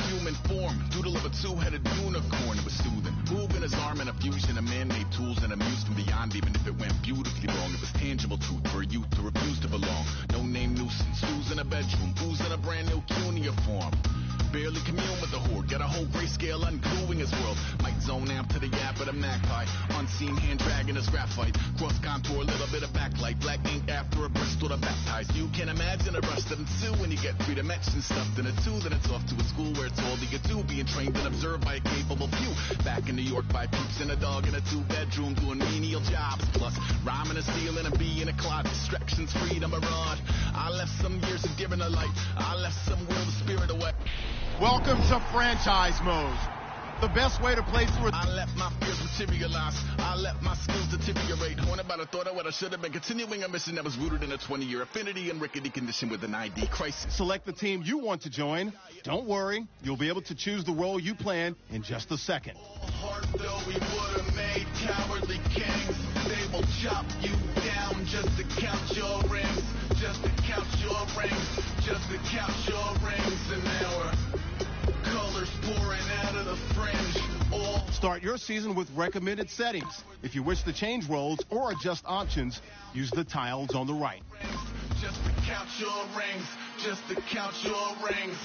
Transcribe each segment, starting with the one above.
human form. Doodle of a two-headed unicorn. It was soothing. Moving his arm in a fusion of man-made tools and amused from beyond. Even if it went beautifully wrong, it was tangible truth for a youth to refuse to belong. No name nuisance. Who's in a bedroom? Who's in a brand new cuneiform? Barely commune with the horde. Got a whole grayscale ungluing his world. Might zone amp to the yap of the magpie. Unseen hand dragging his graphite. Cross contour, little bit of backlight. Black ink after a Bristol to baptize. You can imagine the rush that ensue when you get three dimensions stuffed in a two. Then it's off to a school where it's all you get to. Being trained and observed by a capable few. Back in New York by peeps and a dog in a two-bedroom doing menial jobs. Plus rhyming and stealing and bee in a cloud. Distractions, freedom, a rod. I left some years of giving a light. I left some will, the spirit away. Welcome to franchise mode. The best way to play through it. I let my fears materialize. I let my skills deteriorate. Horn about a thought of what I should have been. Continuing a mission that was rooted in a 20-year affinity and rickety condition with an ID crisis. Select the team you want to join. Don't worry, you'll be able to choose the role you plan in just a second. Heart though we would have made cowardly kings. They will chop you down just to count your rings. Just to count your rings. Just to count your rings. And now we're colors pouring out of the fringe. Start your season with recommended settings. If you wish to change roles or adjust options, use the tiles on the right. Just to count your rings. Just to count your rings.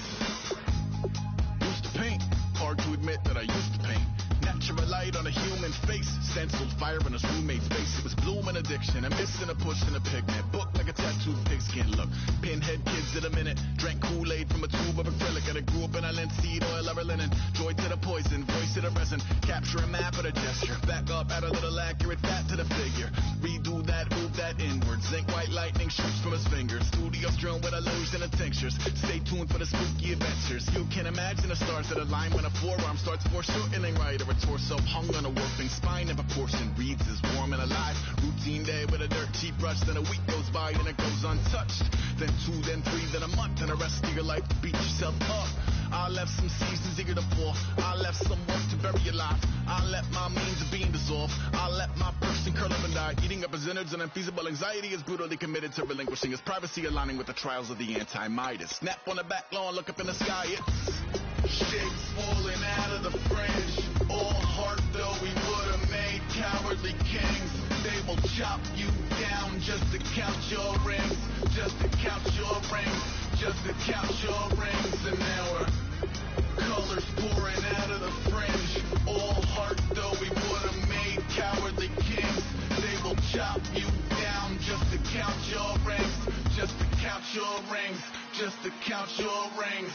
Used to paint. Hard to admit that I used to paint. Natural light on a human face. Stenciled fire in his roommate's face. It was blooming addiction. I'm missing a push and a pigment. Book like a tattooed pigskin look. Pinhead kids in a minute. Drank Kool-Aid from a tube of acrylic. And I grew up in a linseed oil of linen. Joy to the poison. Voice to the resin. Capture a map of a gesture. Back up, add a little accurate fat to the figure. Redo that, move that inward. Zinc white lightning shoots from his fingers. Studio strewn with illusion and tinctures. Stay tuned for the spooky adventures. You can imagine the stars that align when a forearm starts foreshortening right. Or a torso hung on a warping spine of a portion. Reads as warm and alive. Routine day with a dirt cheap brush. Then a week goes by and it goes untouched. Then 2, then 3, then a month. And the rest of your life to beat yourself up. I left some seasons eager to fall. I left some work to bury alive. I let my means of being dissolve. I let my person curl up and die. Eating up his innards and unfeasible anxiety is brutally committed to relinquishing his privacy, aligning with the trials of the anti-Midas. Snap on the back lawn, look up in the sky. It's shapes falling out of the fringe. All heart though we would have made cowardly kings. They will chop you down just to count your rings. Just to count your rings. Just to count your rings. And now we're colors pouring out of the fringe. All heart though we would have made cowardly kings. They will chop you down just to count your rings. Just to count your rings. Just to count your rings.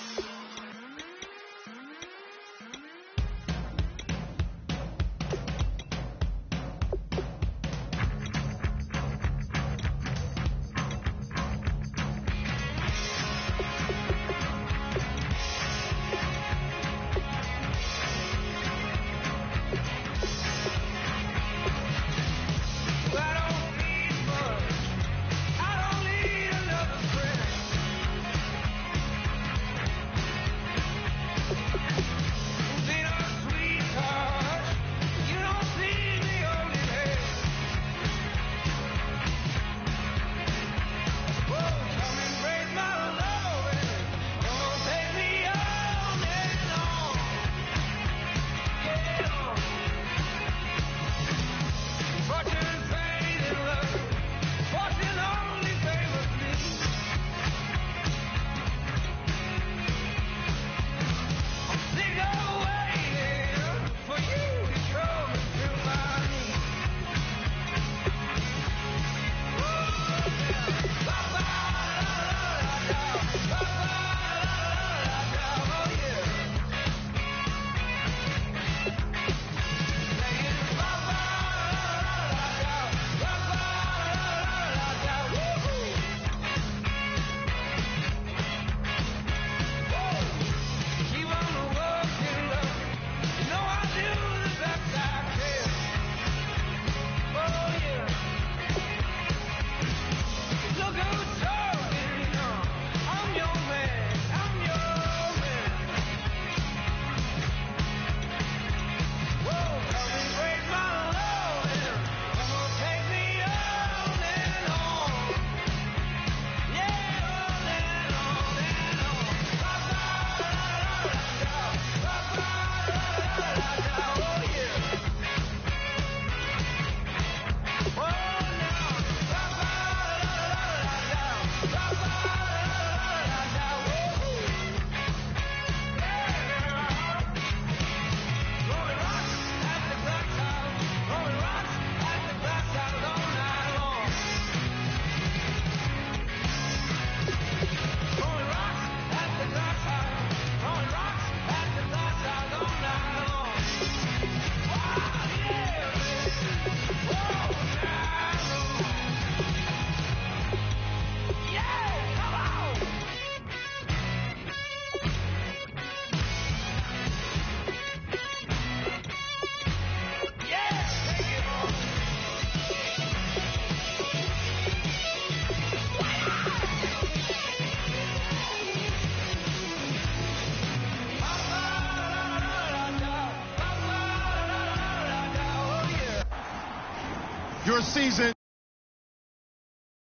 your season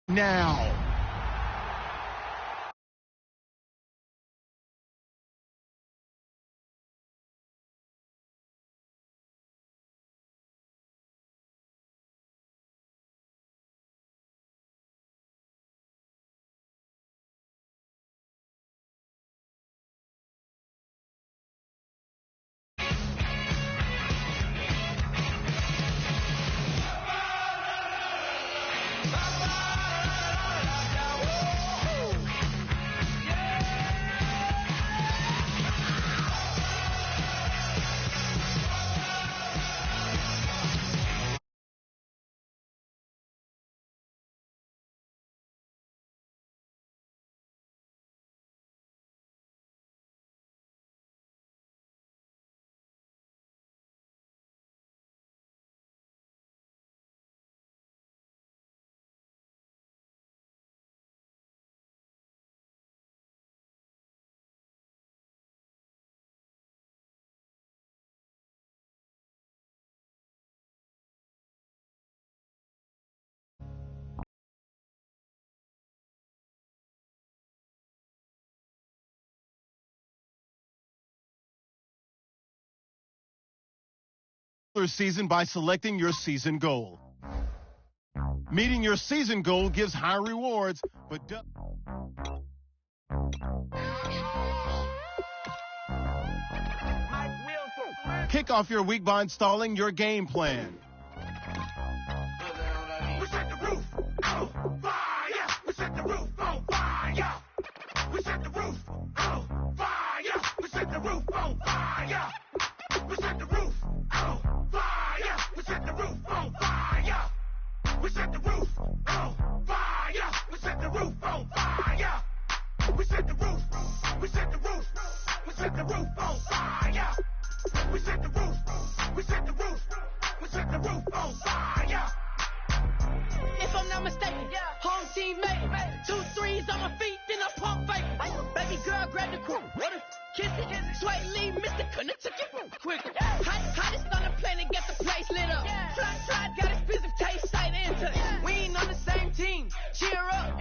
now. Season by selecting your season goal. Meeting your season goal gives high rewards, but kick off your week by installing your game plan. We set the roof on fire. We set the roof on fire. We set the roof on fire. We set the roof on fire. We set the roof on fire. We set the roof on fire. We set the roof on fire. We set the roof on fire. We set the roof. We set the roof. We set the roof on fire. We set the roof. We set the roof. We set the roof on fire. If I'm not mistaken, home team made it. 2 threes on my feet, then I pump fake. Baby girl, grab the quick. Kiss it, sweat, leave, Mr. Couldn't took it quick. Hottest on the planet, get the place lit up. Fly, got expensive taste, sight into. We ain't on the same team. Cheer up.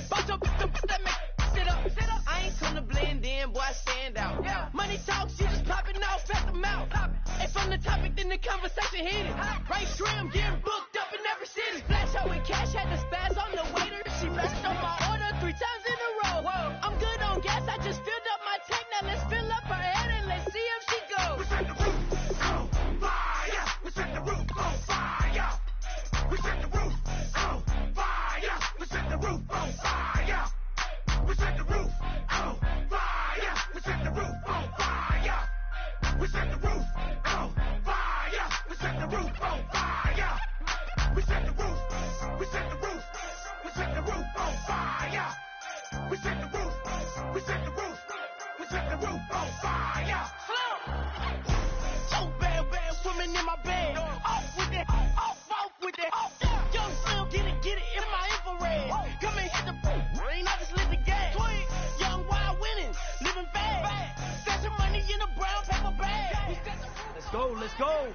Both your that make sit up. I ain't come to blend in, boy, I stand out. Money talks, you just popping off at the mouth. If I'm the topic, then the conversation heated. Right trim, getting booked up in every city. Splash out with cash, had to spaz on the waiter. She messed up my order 3 times in a row. I'm good on gas, I just filled up my tank. Now let's fill up her head and let's see if she goes. We set the roof on fire. We set the roof on fire. We set the roof on fire. We set the roof on fire. We set the roof on fire. We set the roof on fire. We set the roof on fire. We set the roof on fire. We set the roof. We set the roof. We set the roof on fire. We set the roof. We set the roof. We set the roof on fire. So bad, swimming in my bed. Off with it, off with it. Young Slim, get it in my infrared. Come and hit the rain, I just lit the gas. Young wild winning, living fast. Stashing money in a brown paper bag. Let's go.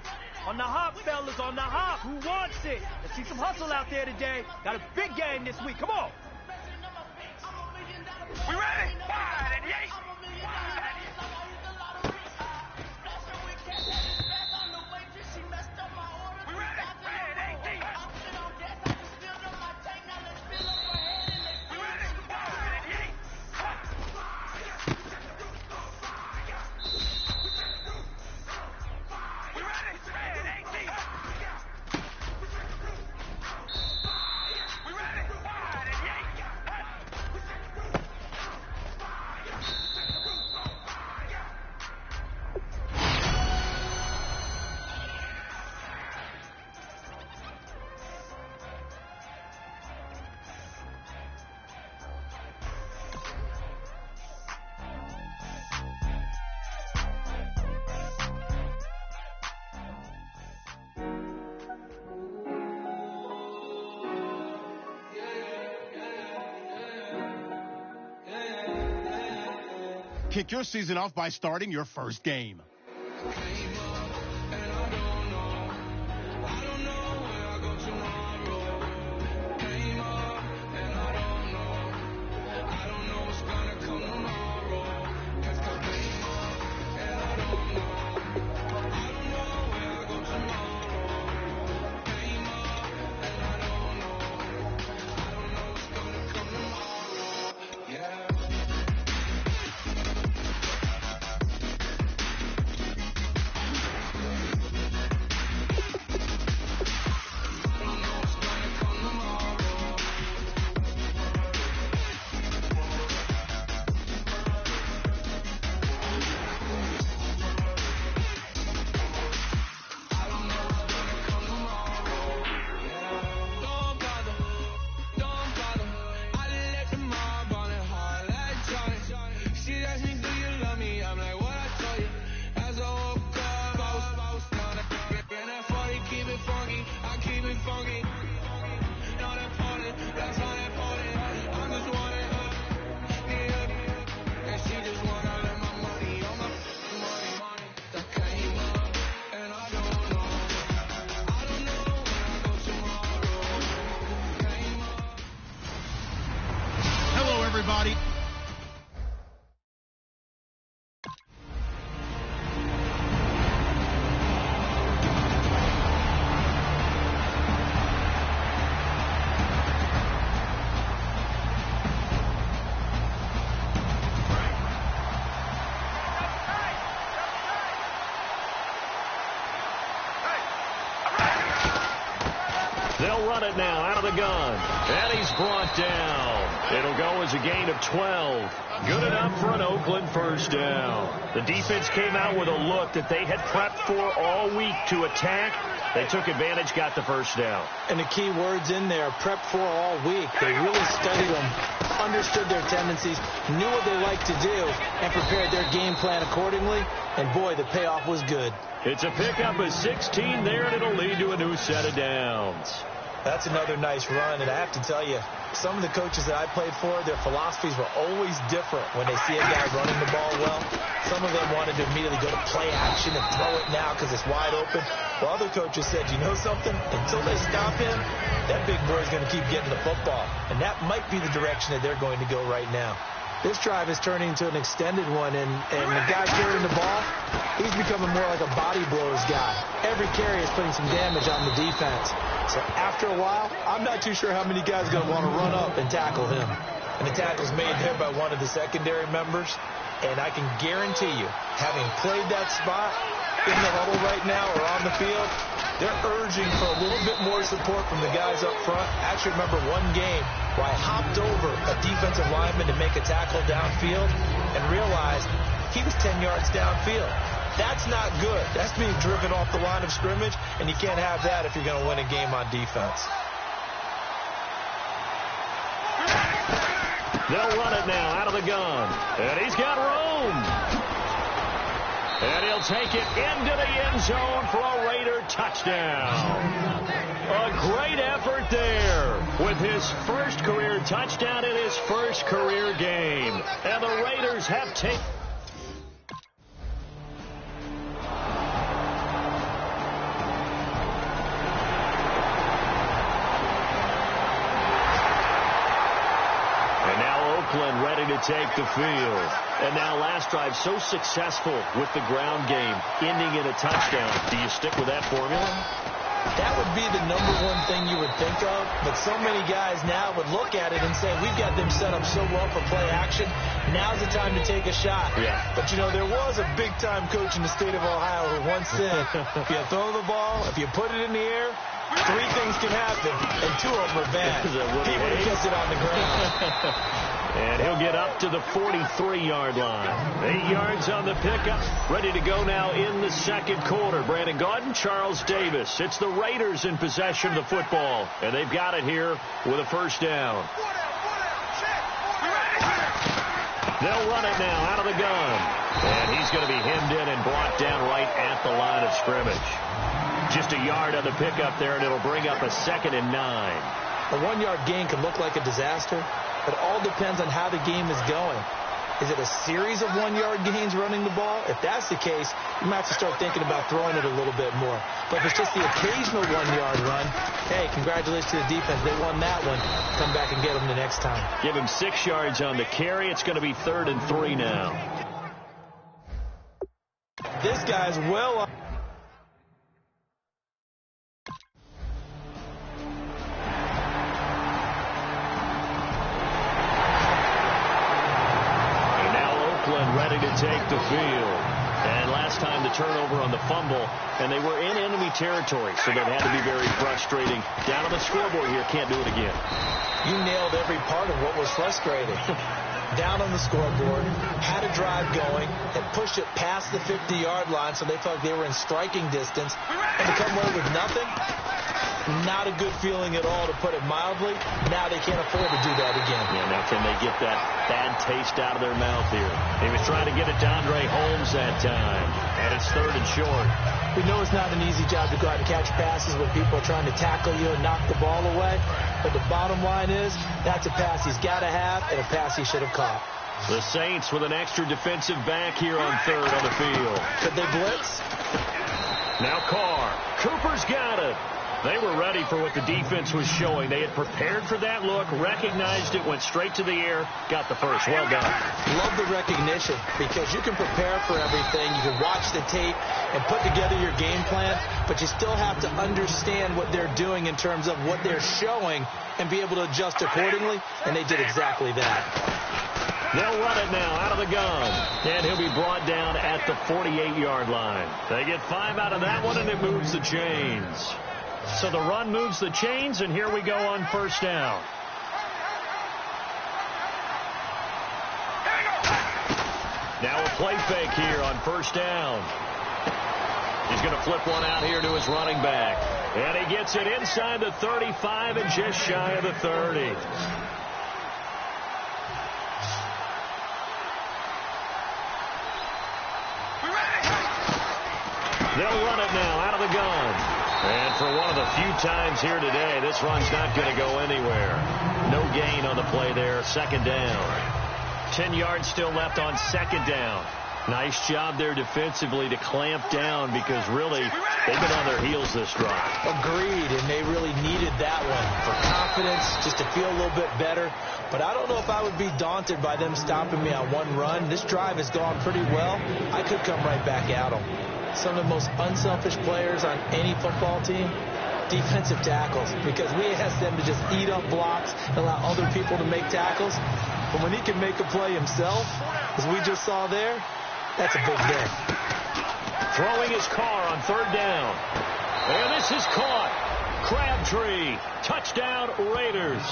On the hop, fellas, on the hop. Who wants it? Let's see some hustle out there today. Got a big game this week. Come on. We ready? 5 and 8. We ready? 5 and 18. We ready? 5 and 8. We ready? 5 and 18. We ready? 5 and 8. Kick your season off by starting your first game. I don't know where I go tomorrow. They'll run it now out of the gun. And he's brought down. It'll go as a gain of 12. Good enough for an Oakland first down. The defense came out with a look that they had prepped for all week to attack. They took advantage, got the first down. And the key words in there, prepped for all week. They really studied them, understood their tendencies, knew what they like to do, and prepared their game plan accordingly. And boy, the payoff was good. It's a pickup of 16 there, and it'll lead to a new set of downs. That's another nice run, and I have to tell you, some of the coaches that I played for, their philosophies were always different when they see a guy running the ball well. Some of them wanted to immediately go to play action and throw it now because it's wide open. While other coaches said, you know something? Until they stop him, that big boy's going to keep getting the football. And that might be the direction that they're going to go right now. This drive is turning into an extended one, and the guy carrying the ball, he's becoming more like a body blows guy. Every carry is putting some damage on the defense. So after a while, I'm not too sure how many guys are going to want to run up and tackle him. And the tackle's made there by one of the secondary members. And I can guarantee you, having played that spot in the huddle right now or on the field, they're urging for a little bit more support from the guys up front. I actually remember one game where I hopped over a defensive lineman to make a tackle downfield and realized he was 10 yards downfield. That's not good. That's being driven off the line of scrimmage, and you can't have that if you're going to win a game on defense. They'll run it now out of the gun. And he's got room. And he'll take it into the end zone for a Raider touchdown. A great effort there with his first career touchdown in his first career game. And the Raiders have taken... ready to take the field. And now last drive so successful with the ground game, ending in a touchdown. Do you stick with that formula? That would be the number one thing you would think of, but so many guys now would look at it and say, we've got them set up so well for play action, now's the time to take a shot. Yeah. But, you know, there was a big-time coach in the state of Ohio who once said, if you throw the ball, if you put it in the air, 3 things can happen, and 2 of them are bad. He would have kept it on the ground. And he'll get up to the 43-yard line. 8 yards on the pickup. Ready to go now in the second quarter. Brandon Gaudin, Charles Davis. It's the Raiders in possession of the football. And they've got it here with a first down. They'll run it now out of the gun. And he's going to be hemmed in and brought down right at the line of scrimmage. Just a yard on the pickup there, and it'll bring up a 2nd and 9. A 1-yard gain can look like a disaster. It all depends on how the game is going. Is it a series of 1-yard gains running the ball? If that's the case, you might have to start thinking about throwing it a little bit more. But if it's just the occasional 1-yard run, hey, congratulations to the defense. They won that one. Come back and get them the next time. Give him 6 yards on the carry. It's going to be 3rd and 3 now. This guy's well up. Ready to take the field. And last time the turnover on the fumble, and they were in enemy territory, so that had to be very frustrating. Down on the scoreboard here, can't do it again. You nailed every part of what was frustrating. Down on the scoreboard, had a drive going, and pushed it past the 50-yard line, so they felt they were in striking distance, and to come away with nothing, not a good feeling at all, to put it mildly. Now they can't afford to do that again. Yeah, now can they get that bad taste out of their mouth here? He was trying to get it to Andre Holmes that time, and it's 3rd and short. We know it's not an easy job to go out and catch passes when people are trying to tackle you and knock the ball away, but the bottom line is that's a pass he's got to have and a pass he should have caught. The Saints with an extra defensive back here on 3rd on the field. Could they blitz? Now Carr. Cooper's got it. They were ready for what the defense was showing. They had prepared for that look, recognized it, went straight to the air, got the first. Well done. Love the recognition, because you can prepare for everything. You can watch the tape and put together your game plan, but you still have to understand what they're doing in terms of what they're showing and be able to adjust accordingly, and they did exactly that. They'll run it now out of the gun, and he'll be brought down at the 48-yard line. They get 5 out of that one, and it moves the chains. So the run moves the chains, and here we go on first down. Now a play fake here on first down. He's going to flip one out here to his running back. And he gets it inside the 35 and just shy of the 30. They'll run it now out of the gun. And for one of the few times here today, this run's not going to go anywhere. No gain on the play there. Second down. 10 yards still left on second down. Nice job there defensively to clamp down because really they've been on their heels this drive. Agreed, and they really needed that one for confidence, just to feel a little bit better. But I don't know if I would be daunted by them stopping me on one run. This drive has gone pretty well. I could come right back at them. Some of the most unselfish players on any football team, defensive tackles, because we ask them to just eat up blocks and allow other people to make tackles. But when he can make a play himself, as we just saw there, that's a big day. Throwing his car on third down. And this is caught. Crabtree. Touchdown, Raiders.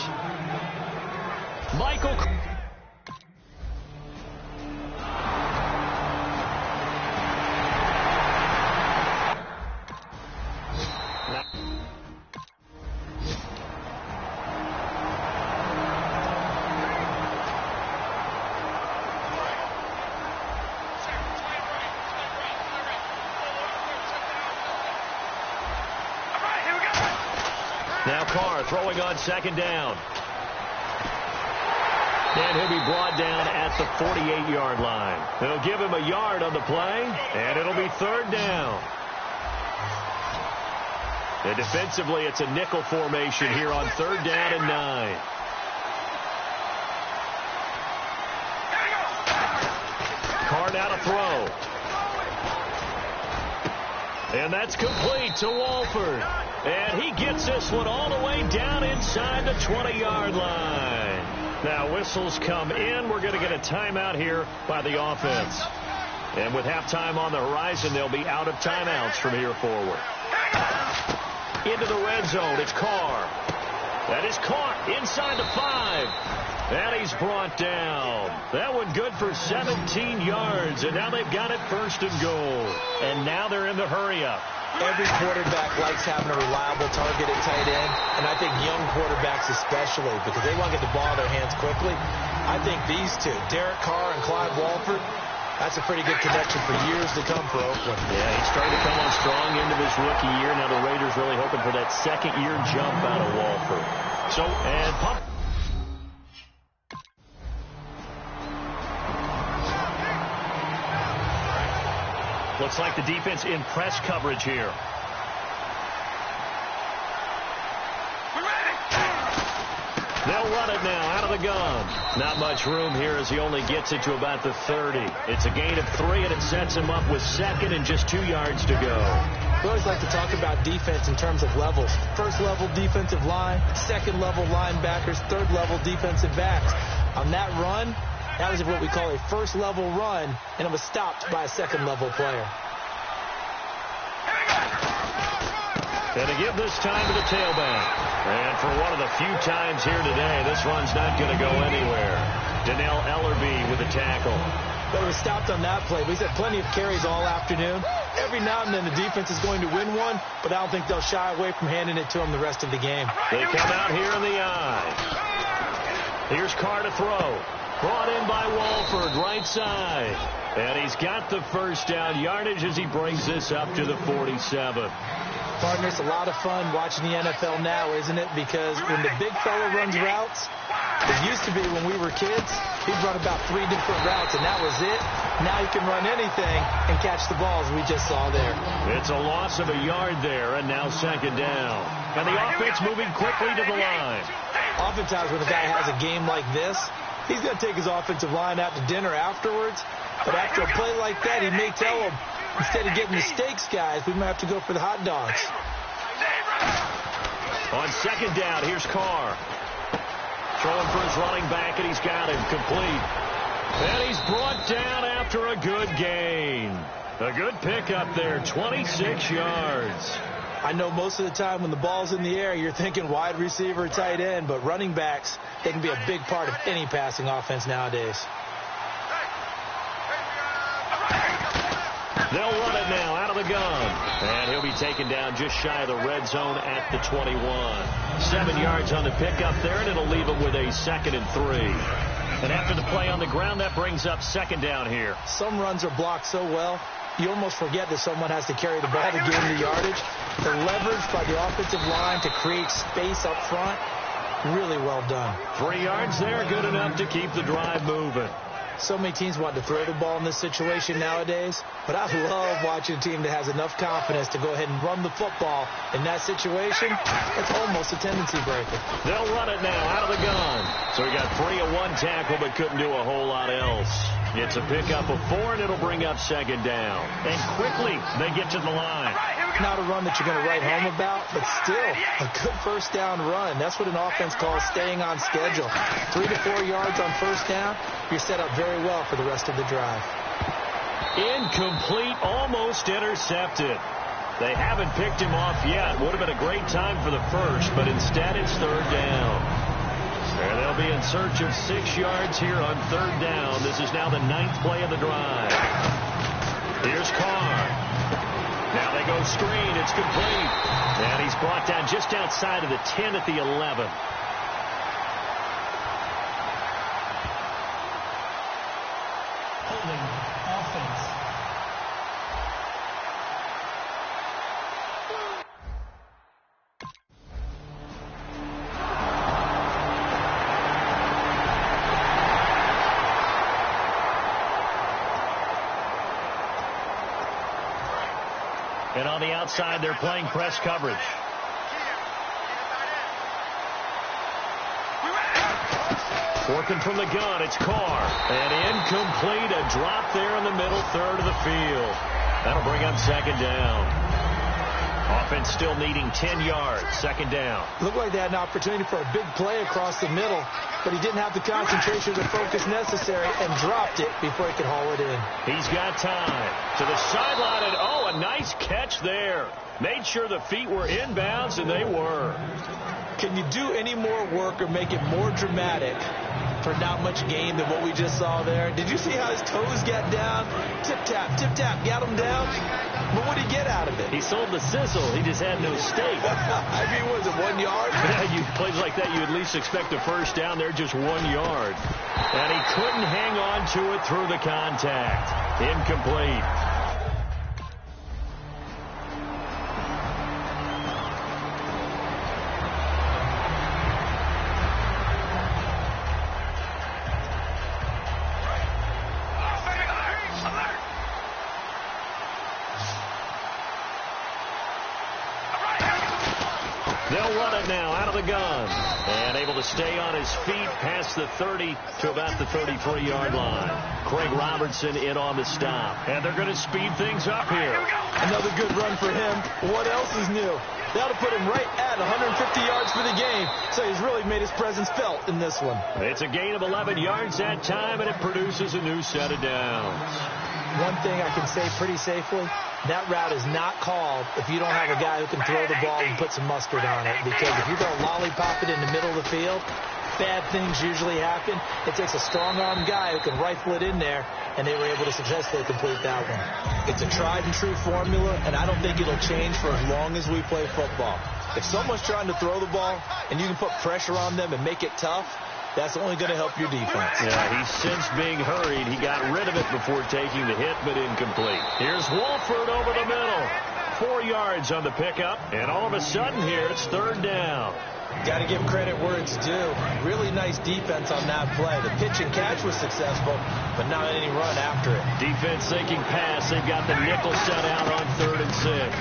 Michael. Now Carr throwing on second down. And he'll be brought down at the 48-yard line. They'll give him a yard on the play, and it'll be third down. And defensively, it's a nickel formation here on third down and 9. Carr now to throw. And that's complete to Walford. And he gets this one all the way down inside the 20-yard line. Now whistles come in. We're going to get a timeout here by the offense. And with halftime on the horizon, they'll be out of timeouts from here forward. Into the red zone. It's Carr. That is caught inside the 5. And he's brought down. That one good for 17 yards. And now they've got it first and goal. And now they're in the hurry-up. Every quarterback likes having a reliable target at tight end, and I think young quarterbacks especially, because they want to get the ball in their hands quickly. I think these two, Derek Carr and Clyde Walford, that's a pretty good connection for years to come for Oakland. Yeah, he started to come on strong into his rookie year. Now the Raiders really hoping for that second-year jump out of Walford. So, and pump. Looks like the defense in press coverage here. They'll run it now out of the gun. Not much room here as he only gets it to about the 30. It's a gain of 3, and it sets him up with second and just 2 yards to go. We always like to talk about defense in terms of levels. First level defensive line, second level linebackers, third level defensive backs. On that run, that was what we call a first level run, and it was stopped by a second level player. And to give this time to the tailback. And for one of the few times here today, this run's not going to go anywhere. Donnell Ellerbe with the tackle. But it was stopped on that play. He's had plenty of carries all afternoon. Every now and then the defense is going to win one, but I don't think they'll shy away from handing it to him the rest of the game. They come out here in the eye. Here's Carr to throw. Brought in by Walford, right side. And he's got the first down yardage as he brings this up to the 47. Partner, it's a lot of fun watching the NFL now, isn't it? Because when the big fella runs routes, it used to be when we were kids, he'd run about 3 different routes, and that was it. Now he can run anything and catch the balls we just saw there. It's a loss of a yard there, and now second down. And the offense moving quickly to the line. Oftentimes when a guy has a game like this, he's going to take his offensive line out to dinner afterwards. But after a play like that, he may tell them, instead of getting the steaks, guys, we might have to go for the hot dogs. On second down, here's Carr. Throwing for his running back, and he's got him complete. And he's brought down after a good gain. A good pickup there, 26 yards. I know most of the time when the ball's in the air, you're thinking wide receiver, tight end, but running backs, they can be a big part of any passing offense nowadays. They'll run it now out of the gun. And he'll be taken down just shy of the red zone at the 21. 7 yards on the pickup there, and it'll leave him with a 2nd and 3. And after the play on the ground, that brings up 2nd down here. Some runs are blocked so well, you almost forget that someone has to carry the ball to gain the yardage. The leverage by the offensive line to create space up front, really well done. 3 yards there, good enough to keep the drive moving. So many teams want to throw the ball in this situation nowadays, but I love watching a team that has enough confidence to go ahead and run the football. In that situation, it's almost a tendency breaker. They'll run it now out of the gun. So he got free of 1 tackle, but couldn't do a whole lot else. It's a pickup of 4, and it'll bring up 2nd down. And quickly, they get to the line. Not a run that you're going to write home about, but still a good 1st down run. That's what an offense calls staying on schedule. 3 to 4 yards on 1st down, you're set up very well for the rest of the drive. Incomplete, almost intercepted. They haven't picked him off yet. Would have been a great time for the 1st, but instead it's 3rd down. And they'll be in search of 6 yards here on 3rd down. This is now the 9th play of the drive. Here's Carr. Now they go screen. It's complete. And he's brought down just outside of the 10 at the 11. Holding offense. And on the outside, they're playing press coverage. Working from the gun, it's Carr. And incomplete, a drop there in the middle 3rd of the field. That'll bring up 2nd down. Offense still needing 10 yards, 2nd down. Looked like they had an opportunity for a big play across the middle, but he didn't have the concentration or the focus necessary and dropped it before he could haul it in. He's got time. To the sideline, and oh, a nice catch there. Made sure the feet were inbounds, and they were. Can you do any more work or make it more dramatic for not much gain than what we just saw there? Did you see how his toes got down? Tip-tap, got him down. But what did he get out of it? He sold the sizzle. He just had no steak. I mean, was it 1 yard? Yeah, you plays like that, you at least expect a 1st down there, just 1 yard. And he couldn't hang on to it through the contact. Incomplete. They'll run it now out of the gun. And able to stay on his feet past the 30 to about the 33-yard line. Craig Robertson in on the stop. And they're going to speed things up here. Another good run for him. What else is new? That'll put him right at 150 yards for the game. So he's really made his presence felt in this one. It's a gain of 11 yards that time, and it produces a new set of downs. One thing I can say pretty safely, that route is not called if you don't have a guy who can throw the ball and put some mustard on it. Because if you go lollipop it in the middle of the field, bad things usually happen. It takes a strong-armed guy who can rifle it in there, and they were able to successfully complete that one. It's a tried-and-true formula, and I don't think it'll change for as long as we play football. If someone's trying to throw the ball and you can put pressure on them and make it tough, that's only going to help your defense. Yeah, he's since being hurried. He got rid of it before taking the hit, but incomplete. Here's Wolford over the middle. 4 yards on the pickup, and all of a sudden here it's 3rd down. Got to give credit where it's due. Really nice defense on that play. The pitch and catch was successful, but not any run after it. Defense thinking pass. They've got the nickel set out on 3rd and 6.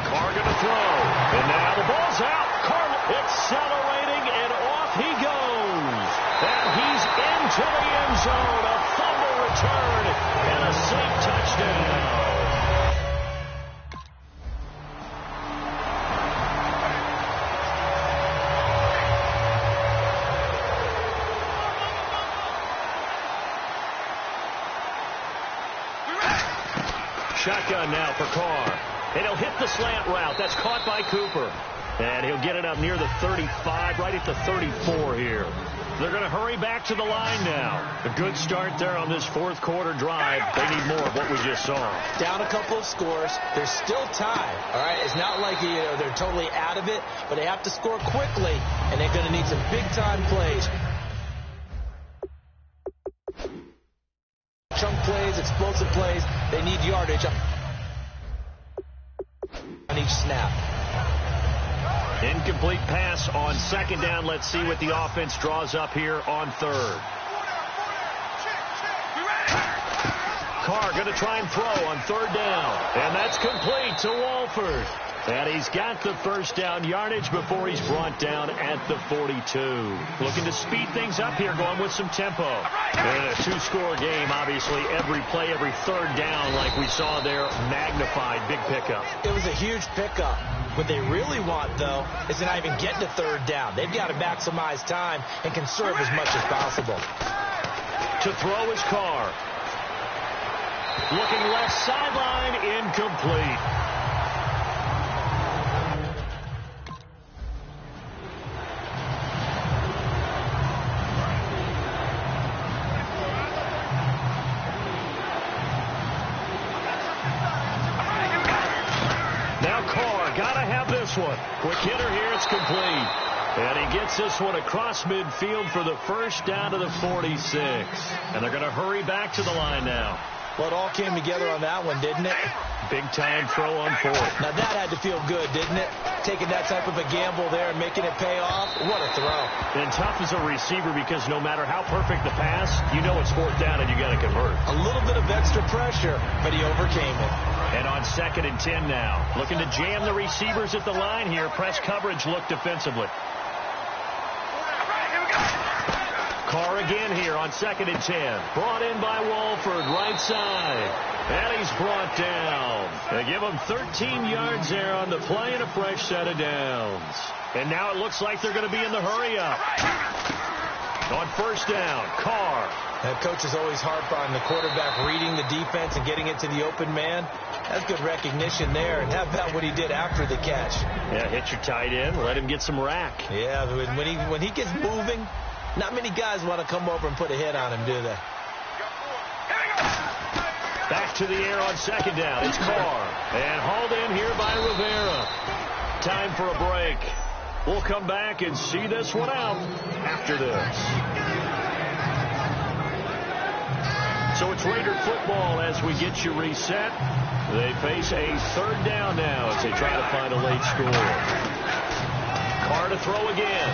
Carr going to throw, and now the ball's out. Carr accelerating, and off he goes. And he's into the end zone. A fumble return and a safe touchdown. Shotgun now for Carr. And he'll hit the slant route. That's caught by Cooper. And he'll get it up near the 35, right at the 34 here. They're going to hurry back to the line now. A good start there on this fourth quarter drive. They need more of what we just saw. Down a couple of scores. There's still time. All right, it's not like they're totally out of it, but they have to score quickly, and they're going to need some big-time plays. Chunk plays, explosive plays. They need yardage on each snap. Incomplete pass on second down. Let's see what the offense draws up here on third. Carr going to try and throw on third down. And that's complete to Walford. And he's got the first down yardage before he's brought down at the 42. Looking to speed things up here, going with some tempo. And a two-score game, obviously, every play, every third down, like we saw there, magnified, big pickup. It was a huge pickup. What they really want, though, is to not even get to third down. They've got to maximize time and conserve as much as possible. To throw his Carr. Looking left sideline, incomplete. One. Quick hitter here, it's complete. And he gets this one across midfield for the first down to the 46. And they're going to hurry back to the line now. Well, it all came together on that one, didn't it? Big-time throw on fourth. Now, that had to feel good, didn't it? Taking that type of a gamble there and making it pay off. What a throw. And tough as a receiver because no matter how perfect the pass, you know it's fourth down and you got to convert. A little bit of extra pressure, but he overcame it. And on 2nd and 10 now. Looking to jam the receivers at the line here. Press coverage look defensively. Carr again here on 2nd and 10. Brought in by Walford, right side. And he's brought down. They give him 13 yards there on the play and a fresh set of downs. And now it looks like they're going to be in the hurry-up. On first down, Carr. That coach is always harp on the quarterback reading the defense and getting it to the open man. That's good recognition there. And how about what he did after the catch? Yeah, hit your tight end. Let him get some rack. Yeah, when he gets moving, not many guys want to come over and put a hit on him, do they? Back to the air on second down. It's Carr. And hauled in here by Rivera. Time for a break. We'll come back and see this one out after this. So it's Raider football as we get you reset. They face a third down now as they try to find a late score. Carr to throw again.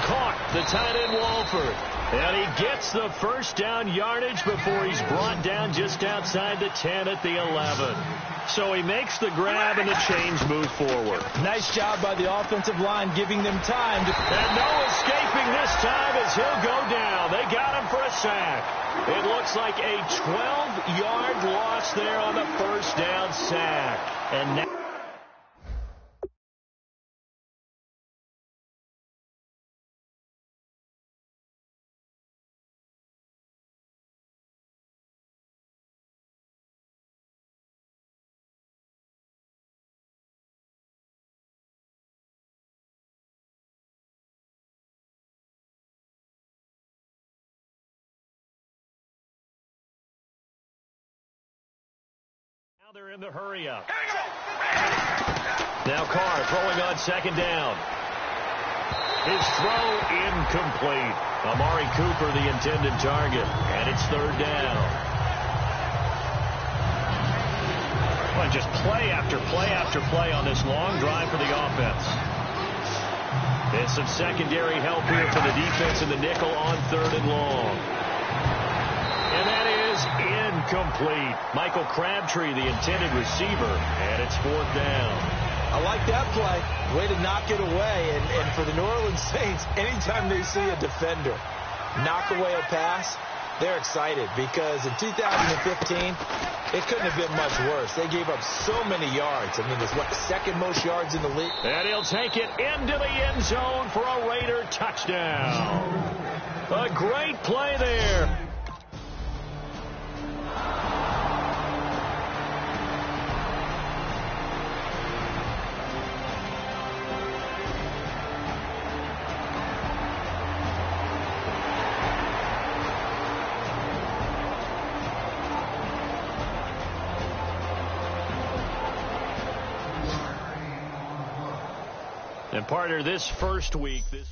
Caught the tight end Walford. And he gets the first down yardage before he's brought down just outside the 10 at the 11. So he makes the grab and the chains move forward. Nice job by the offensive line giving them time. And no escaping this time as he'll go down. They got him for a sack. It looks like a 12-yard loss there on the first down sack. And now they're in the hurry-up. Now Carr throwing on second down. His throw incomplete. Amari Cooper, the intended target. And it's third down. Well, just play after play after play on this long drive for the offense. And some secondary help here for the defense in the nickel on third and long. And that is incomplete. Michael Crabtree, the intended receiver, and it's fourth down. I like that play. Way to knock it away. And for the New Orleans Saints, anytime they see a defender knock away a pass, they're excited because in 2015, it couldn't have been much worse. They gave up so many yards. I mean, it's what, second most yards in the league? And he'll take it into the end zone for a Raider touchdown. A great play there. And partner, this first week, this